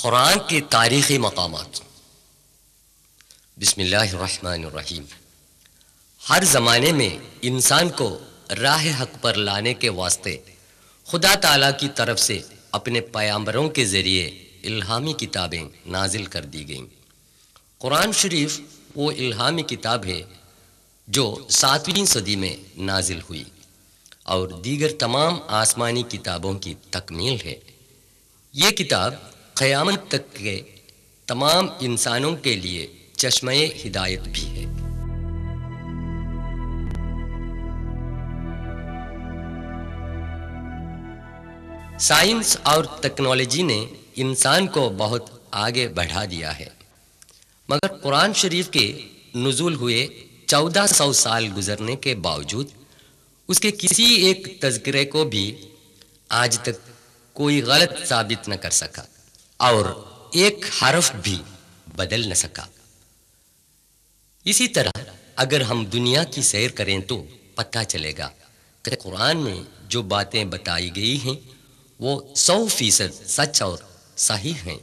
قرآن کے تاریخی مقامات۔ بسم اللہ الرحمن الرحیم۔ ہر زمانے میں انسان کو راہ حق پر لانے کے واسطے خدا تعالیٰ کی طرف سے اپنے پیغمبروں کے ذریعے الہامی کتابیں نازل کر دی گئیں۔ قرآن شریف وہ الہامی کتاب ہے جو 7ویں صدی میں نازل ہوئی اور دیگر تمام آسمانی کتابوں کی تکمیل ہے۔ یہ کتاب قیامت تک کے تمام انسانوں کے لیے چشمہ ہدایت بھی ہے۔ سائنس اور ٹیکنالوجی نے انسان کو بہت آگے بڑھا دیا ہے، مگر قرآن شریف کے نزول ہوئے 1400 سال گزرنے کے باوجود اس کے کسی ایک تذکرے کو بھی آج تک کوئی غلط ثابت نہ کر سکا اور ایک حرف بھی بدل نہ سکا۔ اسی طرح اگر ہم دنیا کی سیر کریں تو پتہ چلے گا کہ قرآن میں جو باتیں بتائی گئی ہیں وہ 100% سچ اور صحیح ہیں۔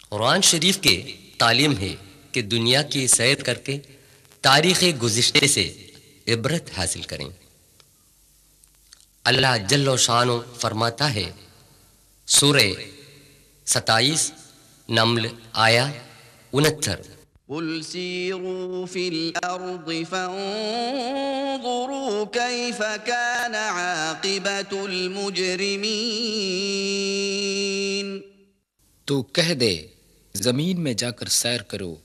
قرآن شریف کے تعلیم ہے کہ دنیا کی سیر کر کے تاریخ گزشتے سے عبرت حاصل کریں۔ اللہ جل و شان فرماتا ہے، سورہ 27 نمل آیا 69، قل سیروا فی الارض فانظروا کیف کان عاقبت المجرمین۔ تو کہہ دے زمین میں جا کر سیر کرو،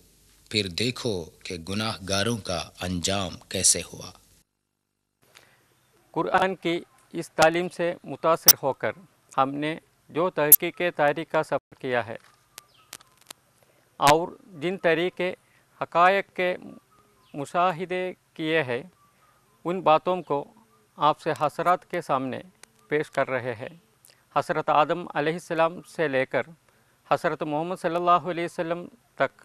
پھر دیکھو کہ گناہ گاروں کا انجام کیسے ہوا۔ قرآن کی اس تعلیم سے متاثر ہو کر ہم نے جو تحقیق تاریخ کا سفر کیا ہے اور جن طریقے حقائق کے مشاہدے کیے ہیں، ان باتوں کو آپ سے حضرات کے سامنے پیش کر رہے ہیں۔ حضرت آدم علیہ السلام سے لے کر حضرت محمد صلی اللہ علیہ وسلم تک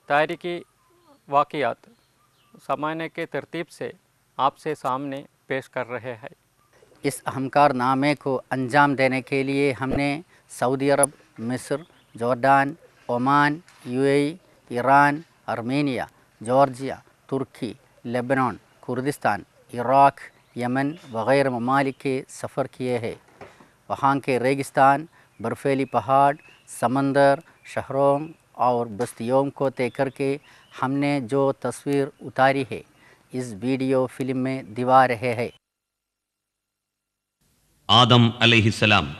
تاریخی واقعات زمانے کے ترتیب سے آپ سے سامنے پیش کر رہے ہیں۔ اس اہم کارنامے کو انجام دینے کے لیے ہم نے سعودی عرب، مصر، جورڈان، عمان، UAE، ایران، آرمینیا، جارجیا، ترکی، لیبنان، کردستان، عراق، یمن وغیرہ ممالک کے سفر کیے ہیں۔ وہاں کے ریگستان، برفیلی پہاڑ، سمندر، شہروں اور بستیوں کو طے کر کے ہم نے جو تصویر اتاری ہے اس ویڈیو فلم میں دکھا رہے ہیں۔ آدم علیہ السلام۔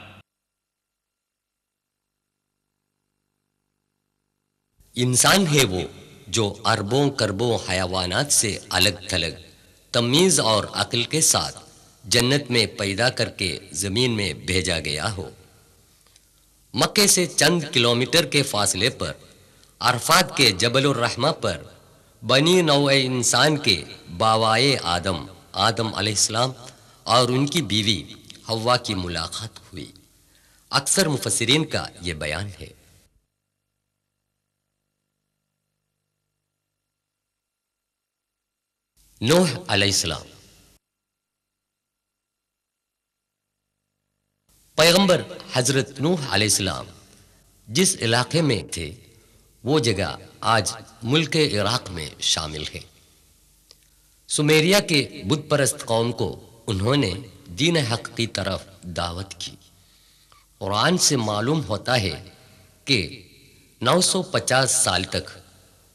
انسان ہے وہ جو اربوں کربوں حیوانات سے الگ تھلگ تمیز اور عقل کے ساتھ جنت میں پیدا کر کے زمین میں بھیجا گیا ہو۔ مکے سے چند کلومیٹر کے فاصلے پر عرفات کے جبل الرحمہ پر بنی نوع انسان کے باوائے آدم علیہ السلام اور ان کی بیوی حوا کی ملاقات ہوئی۔ اکثر مفسرین کا یہ بیان ہے۔ نوح علیہ السلام۔ پیغمبر حضرت نوح علیہ السلام جس علاقے میں تھے وہ جگہ آج ملک عراق میں شامل ہے۔ سمیریا کے بت پرست قوم کو انہوں نے دین حق کی طرف دعوت کی۔ قرآن سے معلوم ہوتا ہے کہ 950 سال تک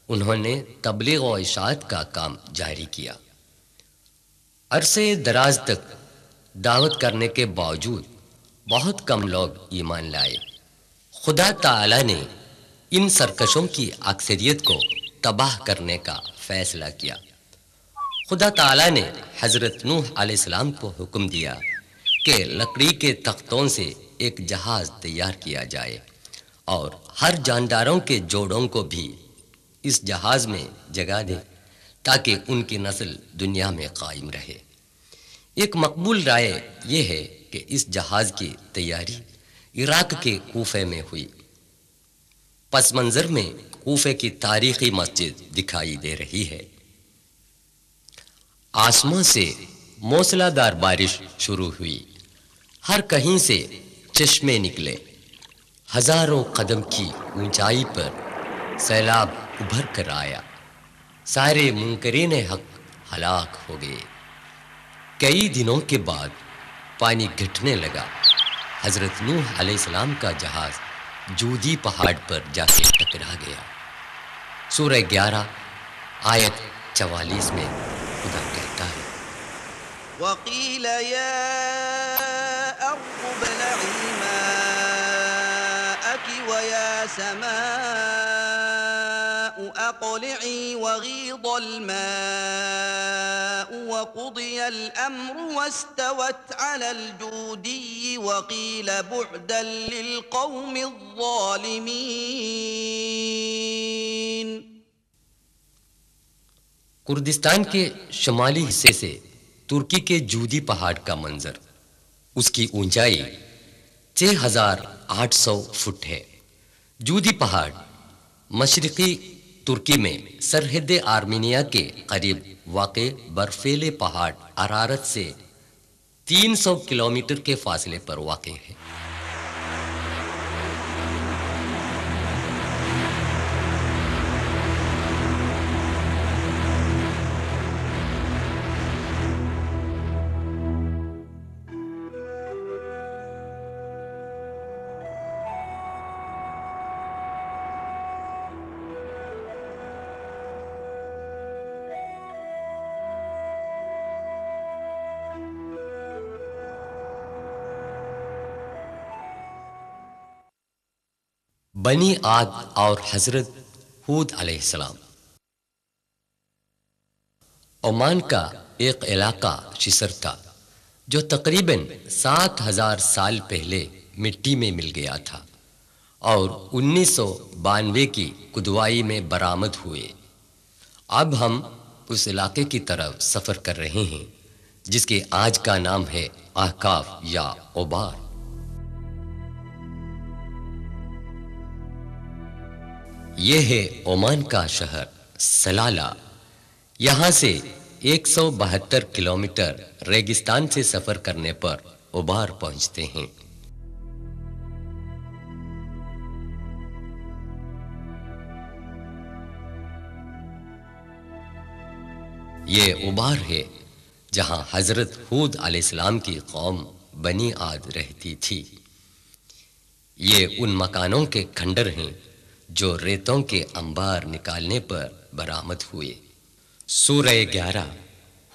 انہوں نے تبلیغ و اشاعت کا کام جاری کیا۔ عرصے دراز تک دعوت کرنے کے باوجود بہت کم لوگ ایمان لائے۔ خدا تعالی نے ان سرکشوں کی اکثریت کو تباہ کرنے کا فیصلہ کیا۔ خدا تعالی نے حضرت نوح علیہ السلام کو حکم دیا کہ لکڑی کے تختوں سے ایک جہاز تیار کیا جائے اور ہر جانداروں کے جوڑوں کو بھی اس جہاز میں جگہ دے تاکہ ان کی نسل دنیا میں قائم رہے۔ ایک مقبول رائے یہ ہے کہ اس جہاز کی تیاری عراق کے کوفے میں ہوئی۔ پس منظر میں کوفے کی تاریخی مسجد دکھائی دے رہی ہے۔ آسمان سے موسلا دار بارش شروع ہوئی، ہر کہیں سے چشمے نکلے، ہزاروں قدم کی اونچائی پر سیلاب ابھر کر آیا، سارے منکرین حق ہلاک ہو گئے۔ کئی دنوں کے بعد پانی گھٹنے لگا، حضرت نوح علیہ السلام کا جہاز جودی پہاڑ پر جا کے ٹکرا گیا۔ سورہ 11 آیت 44 میں خدا کہتا ہے، وقيل يا أرض ابلعي ماءك ويا سماء أقلعي وغيض الماء وقضي الأمر واستوت على الجودي وقيل بعدا للقوم الظالمين۔ کردستان کے شمالی حصے سے ترکی کے جودی پہاڑ کا منظر، اس کی اونچائی 6800 فٹ ہے۔ جودی پہاڑ مشرقی ترکی میں سرحد آرمینیا کے قریب واقع برفیلے پہاڑ ارارات سے 300 کلومیٹر کے فاصلے پر واقع ہے۔ بنی عاد اور حضرت ہود علیہ السلام۔ عمان کا ایک علاقہ شسر تھا جو تقریباً 7000 سال پہلے مٹی میں مل گیا تھا اور 1992 کی کدوائی میں برآمد ہوئے۔ اب ہم اس علاقے کی طرف سفر کر رہے ہیں جس کے آج کا نام ہے احقاف یا اوبار۔ یہ ہے عمان کا شہر سلالہ۔ یہاں سے 172 کلومیٹر ریگستان سے سفر کرنے پر اوبار پہنچتے ہیں۔ یہ اوبار ہے جہاں حضرت ہود علیہ السلام کی قوم بنی عاد رہتی تھی۔ یہ ان مکانوں کے کھنڈر ہیں جو ریتوں کے انبار نکالنے پر برآمد ہوئے۔ سورہ 11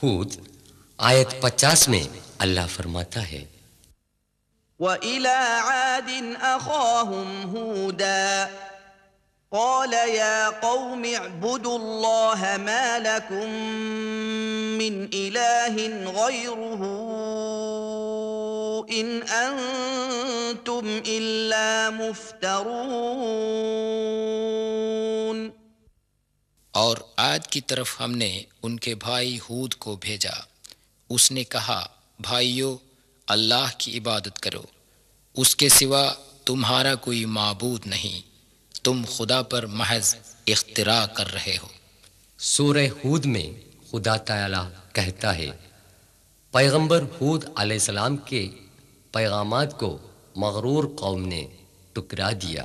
ہود آیت 50 میں اللہ فرماتا ہے، وَإِلَىٰ عَادٍ أَخَاهُمْ هُودًا قَالَ يَا قَوْمِ اعْبُدُوا اللَّهَ مَا لَكُم مِّنْ إِلَٰهٍ غَيْرُهُ إِنْ أَنتُمْ إِلَّا مُفْتَرُونَ۔ اور عاد کی طرف ہم نے ان کے بھائی ہود کو بھیجا، اس نے کہا، بھائیو اللہ کی عبادت کرو، اس کے سوا تمہارا کوئی معبود نہیں، تم خدا پر محض اختراع کر رہے ہو۔ سورہ ہود میں خدا تعالی کہتا ہے، پیغمبر ہود علیہ السلام کے پیغامات کو مغرور قوم نے ٹکرا دیا۔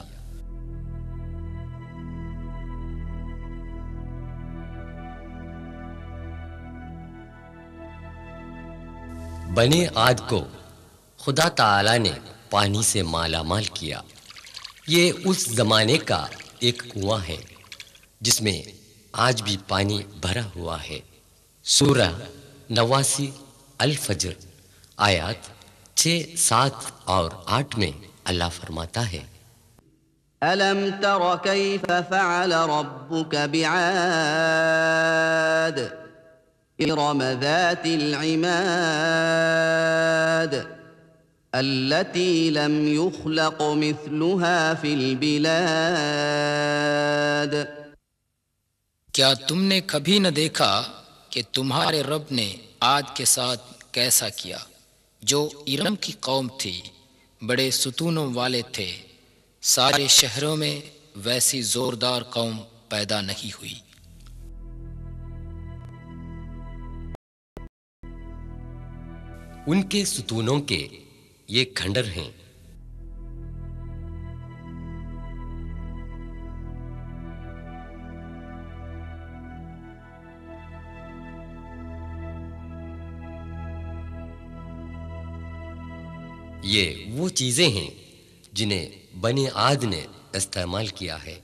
بنی عاد کو خدا تعالی نے پانی سے مالا مال کیا۔ یہ اس زمانے کا ایک کنواں ہے جس میں آج بھی پانی بھرا ہوا ہے۔ سورہ 89 الفجر آیات 6، 7 اور 8 میں اللہ فرماتا ہے، أَلَمْ تَرَ كَيْفَ فَعَلَ رَبُّكَ بِعَادٍ إِرَمَ ذَاتِ الْعِمَادِ الَّتِي لَمْ يُخْلَقْ مِثْلُهَا فِي الْبِلَادِ۔ کیا تم نے کبھی نہ دیکھا کہ تمہارے رب نے عاد کے ساتھ کیسا کیا، جو ارم کی قوم تھی، بڑے ستونوں والے تھے، سارے شہروں میں ویسی زوردار قوم پیدا نہیں ہوئی۔ ان کے ستونوں کے یہ کھنڈر ہیں، یہ وہ چیزیں ہیں جنہیں بنی عاد نے استعمال کیا ہے۔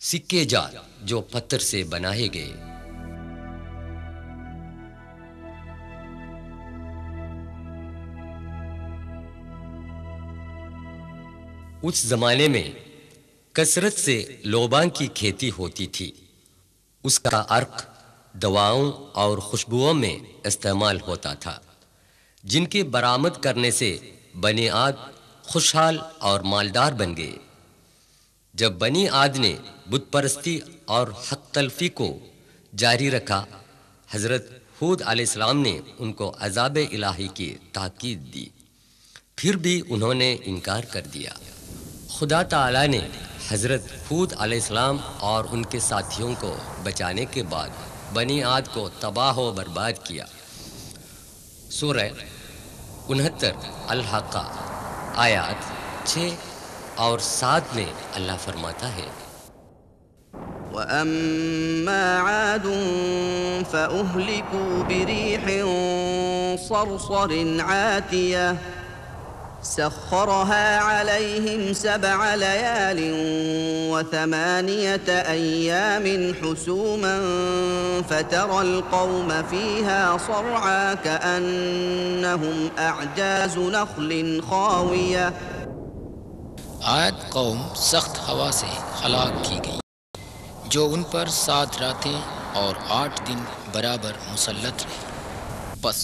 سکے جات جو پتھر سے بنائے گئے، اس زمانے میں کثرت سے لوبان کی کھیتی ہوتی تھی۔ اس کا عرق دواؤں اور خوشبوؤں میں استعمال ہوتا تھا، جن کے برآمد کرنے سے بنی عاد خوشحال اور مالدار بن گئے۔ جب بنی عاد نے بت پرستی اور حق تلفی کو جاری رکھا، حضرت ہود علیہ السلام نے ان کو عذاب الہی کی تاکید دی، پھر بھی انہوں نے انکار کر دیا۔ خدا تعالی نے حضرت ہود علیہ السلام اور ان کے ساتھیوں کو بچانے کے بعد بنی عاد کو تباہ و برباد کیا۔ سورہ 69 الحاقہ آیات 6 اور 7 میں اللہ فرماتا ہے، وَأَمَّا عَادٌ فَأُهْلِكُوا بِرِيحٍ صَرْصَرٍ عَاتِيَةٍ سَخَّرَهَا عَلَيْهِمْ 7 لَيَالٍ و8 أَيَّامٍ حُسُومًا فَتَرَى الْقَوْمَ فِيهَا صَرْعَىٰ كَأَنَّهُمْ أَعْجَازُ نَخْلٍ خَاوِيَةٍ۔ عاد قوم سخت ہوا سے ہلاک کی گئی، جو ان پر 7 راتیں اور 8 دن برابر مسلط رہی۔ بس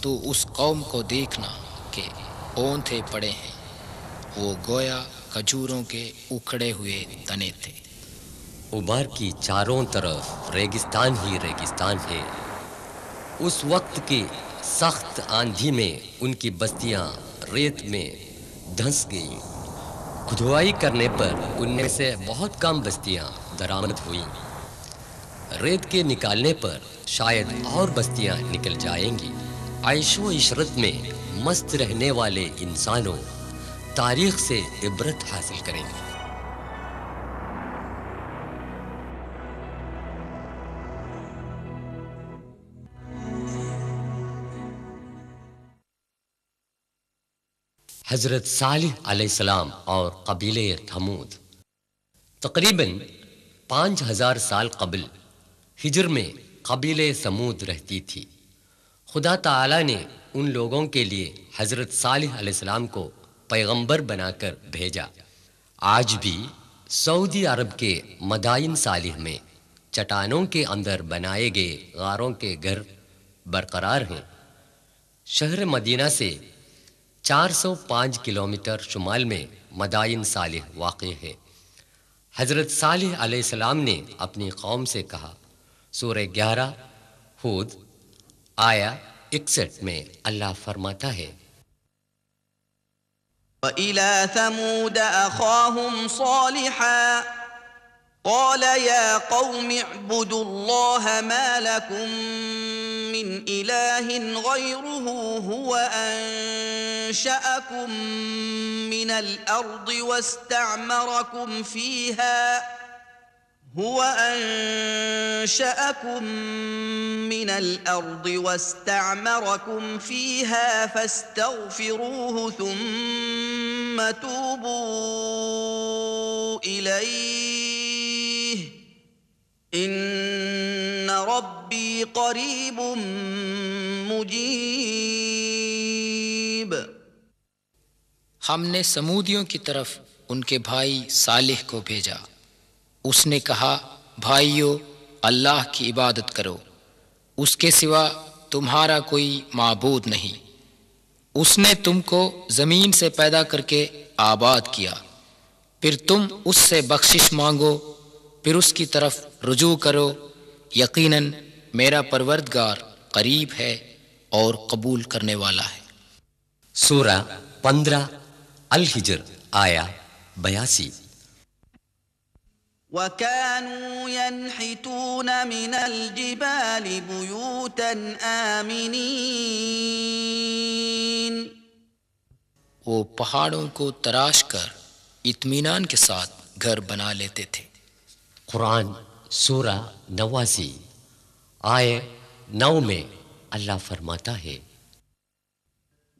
تو اس قوم کو دیکھنا کہ اونتھے پڑے ہیں، وہ گویا کھجوروں کے اکھڑے ہوئے تنے تھے۔ ابار کی چاروں طرف ریگستان ہی ریگستان ہے۔ اس وقت کی سخت آندھی میں ان کی بستیاں ریت میں دھنس گئیں۔ کھدوائی کرنے پر ان میں سے بہت کم بستیاں درآمد ہوئیں۔ ریت کے نکالنے پر شاید اور بستیاں نکل جائیں گی۔ عیش و عشرت میں مست رہنے والے انسانوں تاریخ سے عبرت حاصل کریں گے۔ حضرت صالح علیہ السلام اور قبیلہ تھمود تقریباً 5000 سال قبل ہجر میں قبیلہ ثمود رہتی تھی۔ خدا تعالی نے ان لوگوں کے لیے حضرت صالح علیہ السلام کو پیغمبر بنا کر بھیجا۔ آج بھی سعودی عرب کے مدائن صالح میں چٹانوں کے اندر بنائے گئے غاروں کے گھر برقرار ہیں۔ شہر مدینہ سے 405 کلومیٹر شمال میں مدائن صالح واقع ہے۔ حضرت صالح علیہ السلام نے اپنی قوم سے کہا، سورہ 11 ہود آیا 61 میں اللہ فرماتا ہے، وَإِلَى ثَمُودَ أَخَاهُمْ صَالِحًا قَالَ يَا قَوْمِ اعْبُدُوا اللَّهَ مَا لَكُمْ مِنْ إِلَٰهٍ غَيْرُهُ هُوَ أَنشَأَكُم مِّنَ الْأَرْضِ وَاسْتَعْمَرَكُمْ فِيهَا فَاسْتَغْفِرُوهُ ثُمَّ تُوبُوا إِلَيْهِ إِنَّ رَبِّي قَرِيبٌ مُجِيبٌ۔ ہم نے سمودیوں کی طرف ان کے بھائی صالح کو بھیجا۔ اس نے کہا، بھائیو اللہ کی عبادت کرو، اس کے سوا تمہارا کوئی معبود نہیں۔ اس نے تم کو زمین سے پیدا کر کے آباد کیا، پھر تم اس سے بخشش مانگو، پھر اس کی طرف رجوع کرو۔ یقیناً میرا پروردگار قریب ہے اور قبول کرنے والا ہے۔ سورہ 15 الحجر آیا 82۔ وَكَانُوا يَنْحِتُونَ مِنَ الْجِبَالِ بُيُوتًا آمِنِينَ وہ پہاڑوں کو تراش کر اطمینان کے ساتھ گھر بنا لیتے تھے۔ قرآن سورہ 89 آیے 9 میں اللہ فرماتا ہے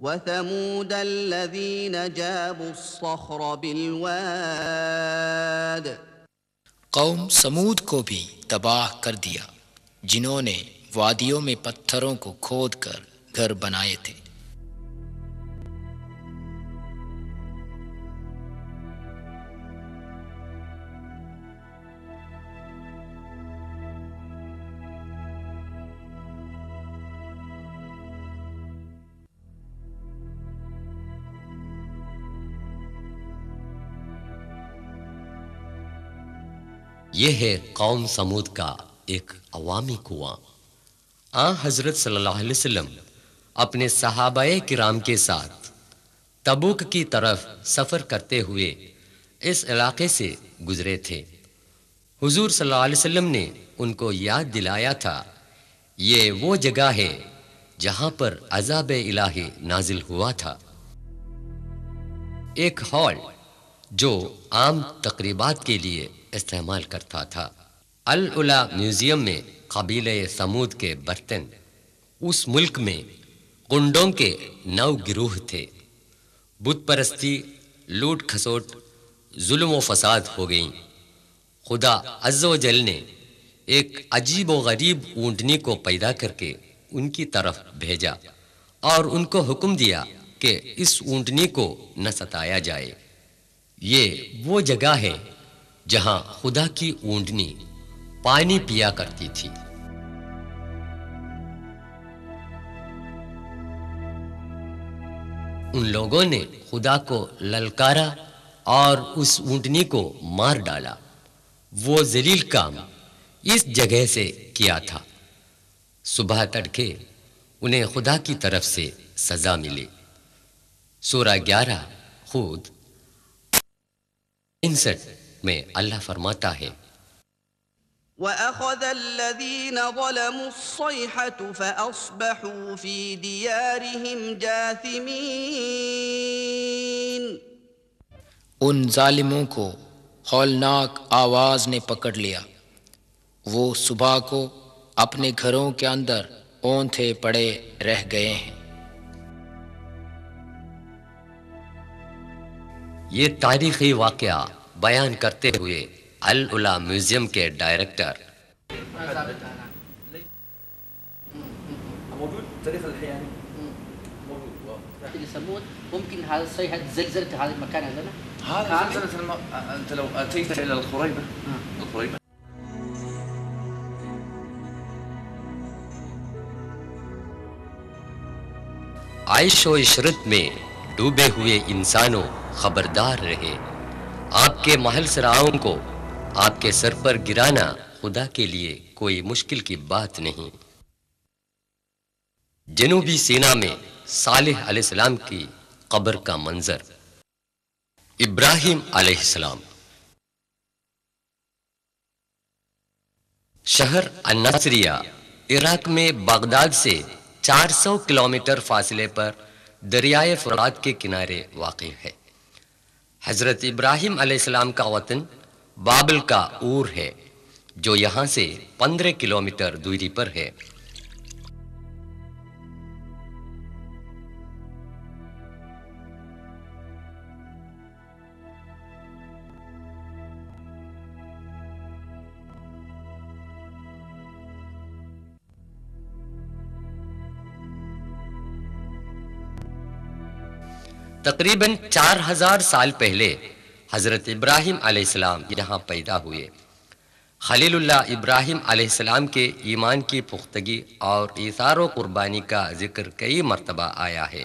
وثمود الذين جابوا الصخر بالواد قوم سمود کو بھی تباہ کر دیا جنہوں نے وادیوں میں پتھروں کو کھود کر گھر بنائے تھے۔ یہ ہے قوم سمود کا ایک عوامی کنواں۔ حضرت صلی اللہ علیہ وسلم اپنے صحابہ کرام کے ساتھ تبوک کی طرف سفر کرتے ہوئے اس علاقے سے گزرے تھے۔ حضور صلی اللہ علیہ وسلم نے ان کو یاد دلایا تھا یہ وہ جگہ ہے جہاں پر عذاب الہی نازل ہوا تھا۔ ایک ہال جو عام تقریبات کے لیے استعمال کرتا تھا۔ العلا میوزیم میں قبیلہ سمود کے برتن، اس ملک میں کنڈوں کے 9 گروہ تھے۔ بت پرستی، لوٹ کھسوٹ، ظلم و فساد ہو گئیں۔ خدا عز و جل نے ایک عجیب و غریب اونٹنی کو پیدا کر کے ان کی طرف بھیجا اور ان کو حکم دیا کہ اس اونٹنی کو نہ ستایا جائے۔ یہ وہ جگہ ہے جہاں خدا کی اونٹنی پانی پیا کرتی تھی۔ ان لوگوں نے خدا کو للکارا اور اس اونٹنی کو مار ڈالا۔ وہ ذلیل کام اس جگہ سے کیا تھا۔ صبح تڑکے انہیں خدا کی طرف سے سزا ملی۔ سورہ 11 خود 59 میں اللہ فرماتا ہے وَأَخَذَ الَّذِينَ ظَلَمُوا الصَّيْحَةُ فَأَصْبَحُوا فِي دِيَارِهِمْ جَاثِمِينَ۔ ان ظالموں کو ہولناک آواز نے پکڑ لیا، وہ صبح کو اپنے گھروں کے اندر اونتھے پڑے رہ گئے ہیں۔ یہ تاریخی واقعہ بیان کرتے ہوئے العلا میوزیم کے ڈائریکٹر موجود تاريخ الحياني موجود ثمود ممكن هذا الصيحة زلزلت هذا المكان عندنا؟ هذا زلزلة أنت لو أتيت إلى الخريبة عیش و عشرت میں ڈوبے ہوئے انسانوں خبردار رہے، آپ کے محل سراؤں کو آپ کے سر پر گرانا خدا کے لیے کوئی مشکل کی بات نہیں۔ جنوبی سینا میں صالح علیہ السلام کی قبر کا منظر، ابراہیم علیہ السلام، شہر الناصریہ عراق میں بغداد سے 400 کلومیٹر فاصلے پر دریائے فرات کے کنارے واقع ہے۔ حضرت ابراہیم علیہ السلام کا وطن بابل کا اور ہے جو یہاں سے 15 کلومیٹر دوری پر ہے۔ تقریباً 4000 سال پہلے حضرت ابراہیم علیہ السلام یہاں پیدا ہوئے۔ خلیل اللہ ابراہیم علیہ السلام کے ایمان کی پختگی اور ایثار و قربانی کا ذکر کئی مرتبہ آیا ہے۔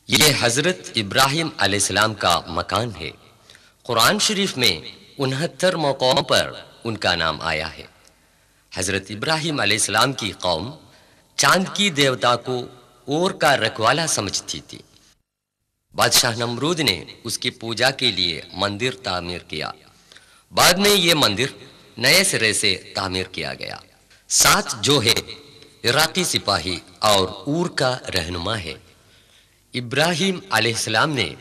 یہ حضرت ابراہیم علیہ السلام کا مکان ہے۔ قرآن شریف میں 69 موقعوں پر ان کا نام آیا ہے۔ حضرت ابراہیم علیہ السلام کی قوم چاند کی دیوتا کو اور کا رکھوالا سمجھتی تھی۔ بادشاہ نمرود نے اس کی پوجا کے لیے مندر تعمیر کیا۔ بعد میں یہ مندر نئے سرے سے تعمیر کیا گیا۔ سات جو ہے عراقی سپاہی اور اور کا رہنما ہے۔ ابراہیم علیہ السلام نے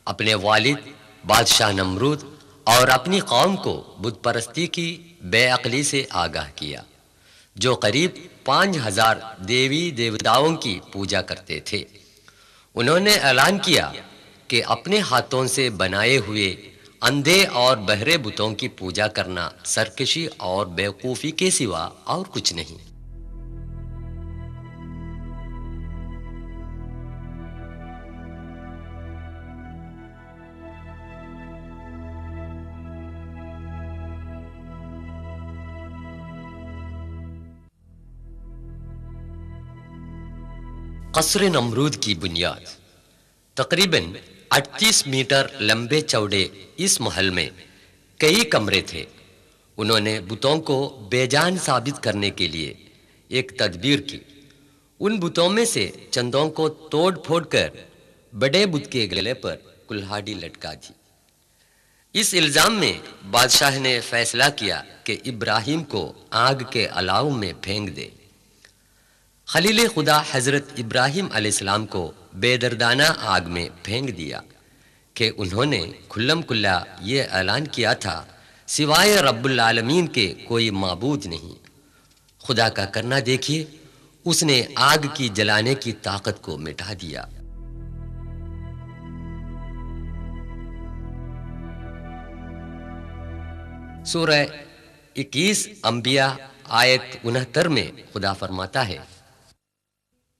اپنے والد بادشاہ نمرود اور اپنی قوم کو بت پرستی کی بے عقلی سے آگاہ کیا، جو قریب 5000 دیوی دیوتاؤں کی پوجا کرتے تھے۔ انہوں نے اعلان کیا کہ اپنے ہاتھوں سے بنائے ہوئے اندھے اور بہرے بتوں کی پوجا کرنا سرکشی اور بیوقوفی کے سوا اور کچھ نہیں۔ قصر نمرود کی بنیاد تقریباً 38 میٹر لمبے چوڑے اس محل میں کئی کمرے تھے۔ انہوں نے بتوں کو بے جان ثابت کرنے کے لیے ایک تدبیر کی۔ ان بتوں میں سے چندوں کو توڑ پھوڑ کر بڑے بت کے گلے پر کلہاڑی لٹکا دی۔ اس الزام میں بادشاہ نے فیصلہ کیا کہ ابراہیم کو آگ کے الاؤ میں پھینک دے۔ خلیل خدا حضرت ابراہیم علیہ السلام کو بے دردانہ آگ میں پھینک دیا کہ انہوں نے کھلم کھلا یہ اعلان کیا تھا سوائے رب العالمین کے کوئی معبود نہیں۔ خدا کا کرنا دیکھیے، اس نے آگ کی جلانے کی طاقت کو مٹا دیا۔ سورہ 21 انبیاء آیت 69 میں خدا فرماتا ہے،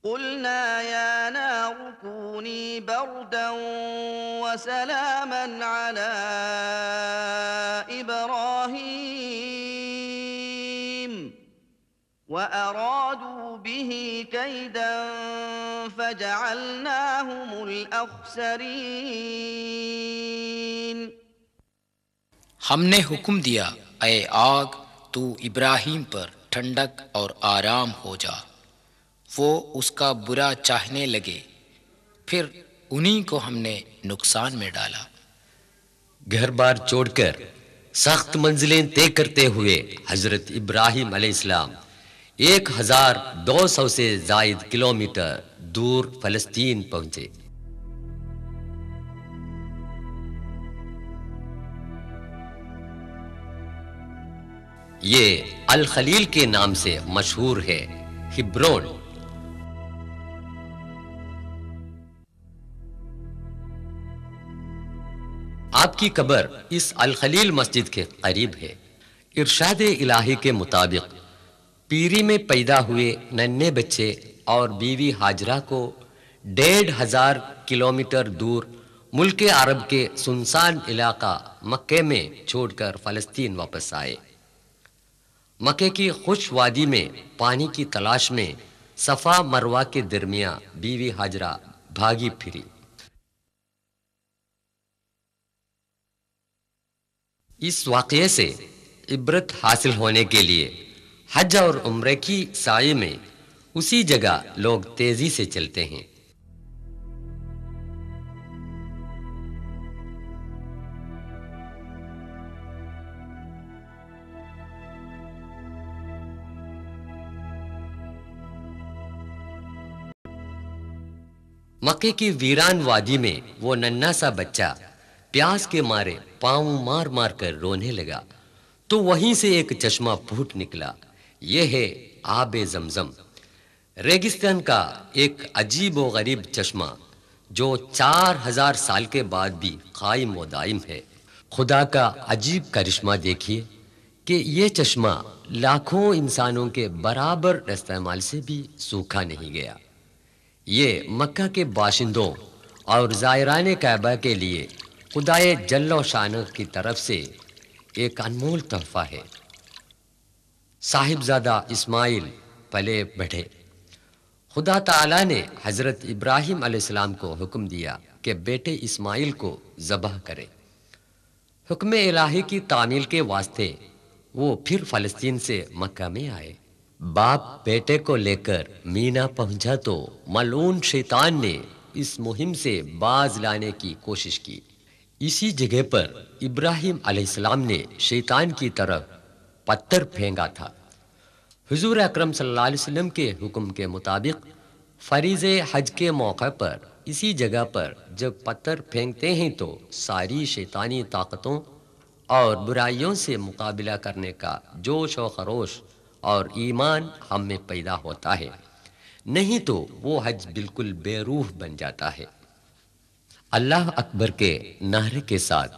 قلنا يا نار كوني بردا وسلاما على إبراهيم وأرادوا به كيدا فجعلناهم الأخسرين۔ ہم نے حکم دیا اے آگ تو ابراہیم پر ٹھنڈک اور آرام ہو جا، وہ اس کا برا چاہنے لگے، پھر انہی کو ہم نے نقصان میں ڈالا۔ گھر بار چھوڑ کر سخت منزلیں طے کرتے ہوئے حضرت ابراہیم علیہ السلام 1200 سے زائد کلومیٹر دور فلسطین پہنچے۔ یہ الخلیل کے نام سے مشہور ہے، ہبرون۔ آپ کی قبر اس الخلیل مسجد کے قریب ہے۔ ارشاد الہی کے مطابق پیری میں پیدا ہوئے ننھے بچے اور بیوی ہاجرہ کو 1500 کلومیٹر دور ملک عرب کے سنسان علاقہ مکے میں چھوڑ کر فلسطین واپس آئے۔ مکے کی خوش وادی میں پانی کی تلاش میں صفا مروہ کے درمیان بیوی ہاجرہ بھاگی پھری۔ اس واقعے سے عبرت حاصل ہونے کے لیے حج اور عمرے کی سعی میں اسی جگہ لوگ تیزی سے چلتے ہیں۔ مکے کی ویران وادی میں وہ ننھا سا بچہ پیاس کے مارے پاؤں مار مار کر رونے لگا تو وہیں سے ایک چشمہ پھوٹ نکلا۔ یہ ہے آب زمزم، ریگستان کا ایک عجیب و غریب چشمہ جو 4000 سال کے بعد بھی قائم و دائم ہے۔ خدا کا عجیب کرشمہ دیکھیے کہ یہ چشمہ لاکھوں انسانوں کے برابر استعمال سے بھی سوکھا نہیں گیا۔ یہ مکہ کے باشندوں اور زائران کعبہ کے لیے خدائے جل و شانہ کی طرف سے ایک انمول تحفہ ہے۔ صاحبزادہ اسماعیل پلے بڑھے۔ خدا تعالیٰ نے حضرت ابراہیم علیہ السلام کو حکم دیا کہ بیٹے اسماعیل کو ذبح کرے۔ حکم الہی کی تعمیل کے واسطے وہ پھر فلسطین سے مکہ میں آئے۔ باپ بیٹے کو لے کر مینا پہنچا تو ملعون شیطان نے اس مہم سے باز لانے کی کوشش کی۔ اسی جگہ پر ابراہیم علیہ السلام نے شیطان کی طرف پتھر پھینکا تھا۔ حضور اکرم صلی اللہ علیہ وسلم کے حکم کے مطابق فریض حج کے موقع پر اسی جگہ پر جب پتھر پھینکتے ہیں تو ساری شیطانی طاقتوں اور برائیوں سے مقابلہ کرنے کا جوش و خروش اور ایمان ہم میں پیدا ہوتا ہے، نہیں تو وہ حج بالکل بے روح بن جاتا ہے۔ اللہ اکبر کے نعرے کے ساتھ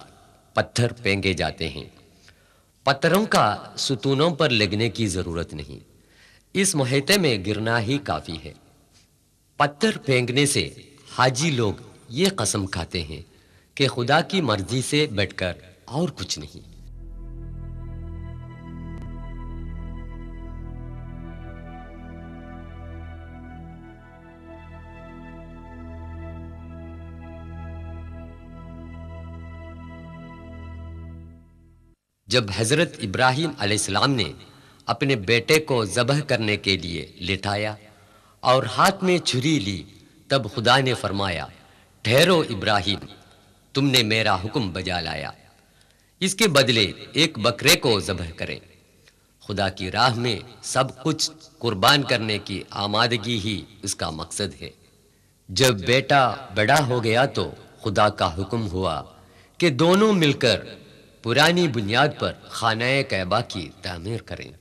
پتھر پھینکے جاتے ہیں۔ پتھروں کا ستونوں پر لگنے کی ضرورت نہیں، اس محیطے میں گرنا ہی کافی ہے۔ پتھر پھینکنے سے حاجی لوگ یہ قسم کھاتے ہیں کہ خدا کی مرضی سے بڑھ کر اور کچھ نہیں۔ جب حضرت ابراہیم علیہ السلام نے اپنے بیٹے کو ذبح کرنے کے لیے لٹایا اور ہاتھ میں چھری لی، تب خدا نے فرمایا، ٹھہرو ابراہیم، تم نے میرا حکم بجا لایا، اس کے بدلے ایک بکرے کو ذبح کریں۔ خدا کی راہ میں سب کچھ قربان کرنے کی آمادگی ہی اس کا مقصد ہے۔ جب بیٹا بڑا ہو گیا تو خدا کا حکم ہوا کہ دونوں مل کر پرانی بنیاد پر خانہ کعبہ کی تعمیر کریں۔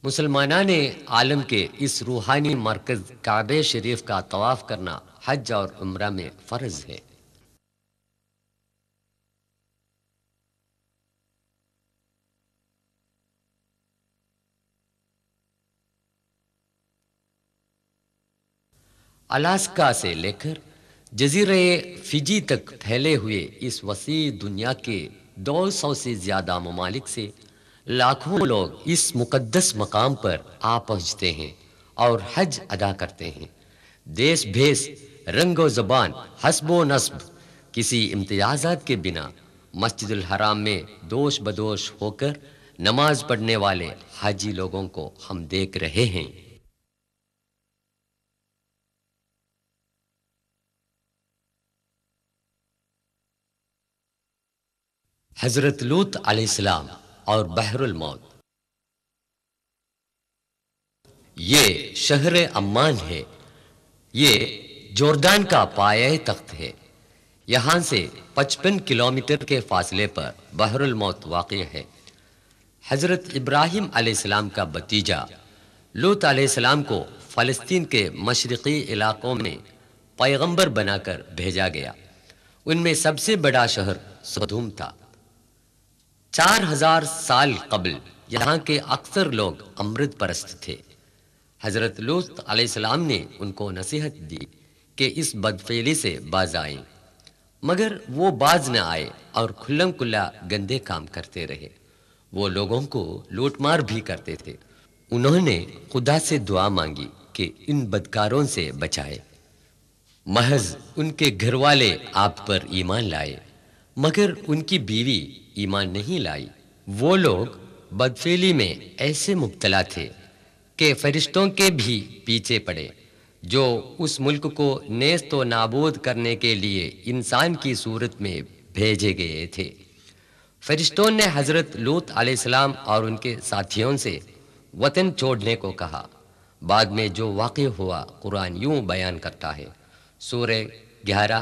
مسلمانان عالم کے اس روحانی مرکز کعبہ شریف کا طواف کرنا حج اور عمرہ میں فرض ہے۔ الاسکا سے لے کر جزیرہ فجی تک پھیلے ہوئے اس وسیع دنیا کے 200 سے زیادہ ممالک سے لاکھوں لوگ اس مقدس مقام پر آ پہنچتے ہیں اور حج ادا کرتے ہیں۔ دیس بھیس، رنگ و زبان، حسب و نسب، کسی امتیازات کے بنا مسجد الحرام میں دوش بدوش ہو کر نماز پڑھنے والے حاجی لوگوں کو ہم دیکھ رہے ہیں۔ حضرت لوط علیہ السلام اور بحر الموت۔ یہ شہر عمان ہے، یہ جوردان کا پایہ تخت ہے۔ یہاں سے 55 کلومیٹر کے فاصلے پر بحر الموت واقع ہے۔ حضرت ابراہیم علیہ السلام کا بھتیجا لوط علیہ السلام کو فلسطین کے مشرقی علاقوں میں پیغمبر بنا کر بھیجا گیا۔ ان میں سب سے بڑا شہر سدوم تھا۔ 4000 سال قبل یہاں کے اکثر لوگ امرت پرست تھے۔ حضرت لوط علیہ السلام نے ان کو نصیحت دی کہ اس بدفعلی سے باز آئیں، مگر وہ باز نہ آئے اور کھلم کھلا گندے کام کرتے رہے۔ وہ لوگوں کو لوٹ مار بھی کرتے تھے۔ انہوں نے خدا سے دعا مانگی کہ ان بدکاروں سے بچائے۔ محض ان کے گھر والے آپ پر ایمان لائے، مگر ان کی بیوی ایمان نہیں لائی۔ وہ لوگ بدفعلی میں ایسے مبتلا تھے کہ فرشتوں کے بھی پیچھے پڑے، جو اس ملک کو نیست و نابود کرنے کے لیے انسان کی صورت میں بھیجے گئے تھے۔ فرشتوں نے حضرت لوط علیہ السلام اور ان کے ساتھیوں سے وطن چھوڑنے کو کہا۔ بعد میں جو واقع ہوا قرآن یوں بیان کرتا ہے، سورہ 11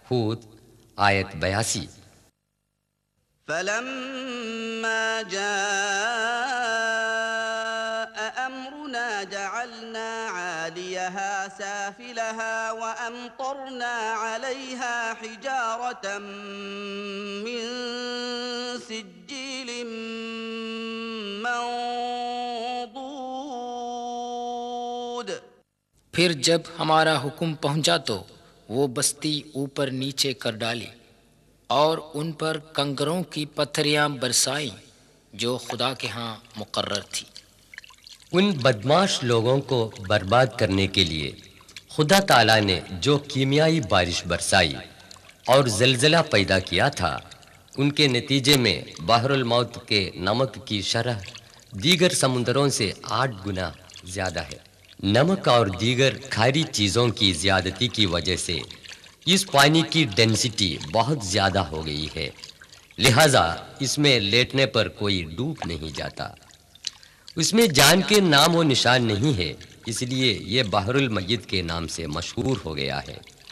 ہود آیت 82۔ فلما جاء أمرنا جعلنا عاليها سافلها وأمطرنا عليها حجارة من سجيل منضود۔ پھر جب ہمارا حکم پہنچا تو وہ بستی اوپر نیچے کر ڈالی اور ان پر کنکروں کی پتھریاں برسائیں جو خدا کے ہاں مقرر تھی۔ ان بدماش لوگوں کو برباد کرنے کے لیے خدا تعالیٰ نے جو کیمیائی بارش برسائی اور زلزلہ پیدا کیا تھا، ان کے نتیجے میں بحر الموت کے نمک کی شرح دیگر سمندروں سے 8 گنا زیادہ ہے۔ نمک اور دیگر کھاری چیزوں کی زیادتی کی وجہ سے اس پانی کی ڈینسٹی بہت زیادہ ہو گئی ہے، لہذا اس میں لیٹنے پر کوئی ڈوب نہیں جاتا۔ اس میں جان کے نام و نشان نہیں ہے، اس لیے یہ بحر المیت کے نام سے مشہور ہو گیا ہے۔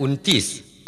29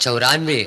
94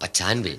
95।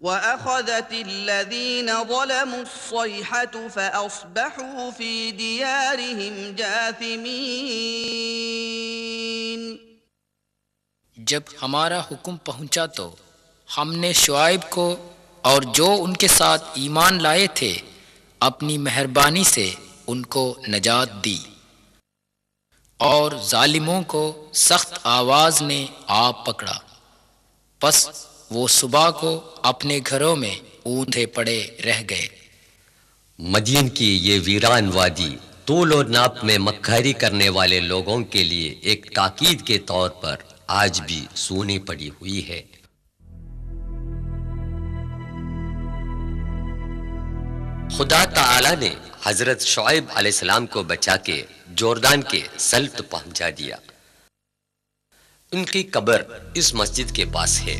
فأصبحوا في ديارهم جاثمين. فأصبحوا في ديارهم جاثمين. جب ہمارا حکم پہنچا تو ہم نے شعیب کو اور جو ان کے ساتھ ایمان لائے تھے اپنی مہربانی سے ان کو نجات دی، اور ظالموں کو سخت آواز نے آ پکڑا، پس وہ صبح کو اپنے گھروں میں اوندھے پڑے رہ گئے۔ مدین کی یہ ویران وادی طول و ناپ میں مکاری کرنے والے لوگوں کے لیے ایک تاکید کے طور پر آج بھی سونی پڑی ہوئی ہے۔ خدا تعالی نے حضرت شعیب علیہ السلام کو بچا کے جوردان کے سلط پہنچا دیا۔ ان کی قبر اس مسجد کے پاس ہے۔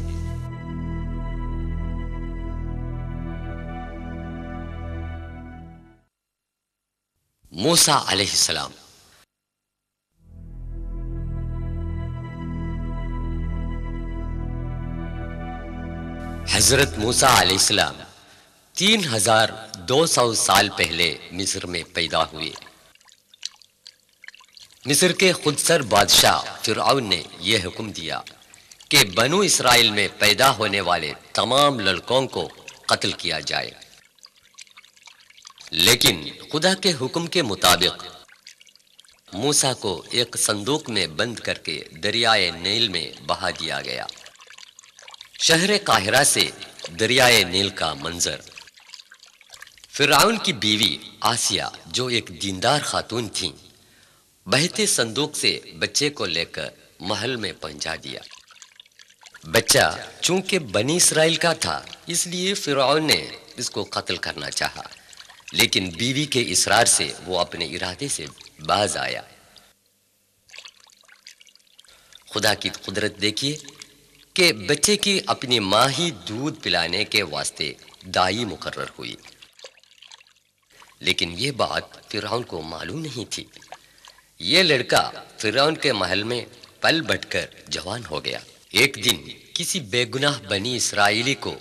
موسیٰ علیہ السلام۔ حضرت موسیٰ علیہ السلام 3200 سال پہلے مصر میں پیدا ہوئے۔ مصر کے خود سر بادشاہ فرعون نے یہ حکم دیا کہ بنو اسرائیل میں پیدا ہونے والے تمام لڑکوں کو قتل کیا جائے، لیکن خدا کے حکم کے مطابق موسیٰ کو ایک صندوق میں بند کر کے دریائے نیل میں بہا دیا گیا۔ شہر قاہرہ سے دریائے نیل کا منظر۔ فرعون کی بیوی آسیہ جو ایک دیندار خاتون تھیں، بہتے صندوق سے بچے کو لے کر محل میں پہنچا دیا۔ بچہ چونکہ بنی اسرائیل کا تھا، اس لیے فرعون نے اس کو قتل کرنا چاہا، لیکن بیوی کے اصرار سے وہ اپنے ارادے سے باز آیا۔ خدا کی قدرت دیکھیے کہ بچے کی اپنی ماں ہی دودھ پلانے کے واسطے دائی مقرر ہوئی، لیکن یہ بات فرعون کو معلوم نہیں تھی۔ یہ لڑکا فرعون کے محل میں پل بڑھ کر جوان ہو گیا۔ ایک دن کسی بے گناہ بنی اسرائیلی کو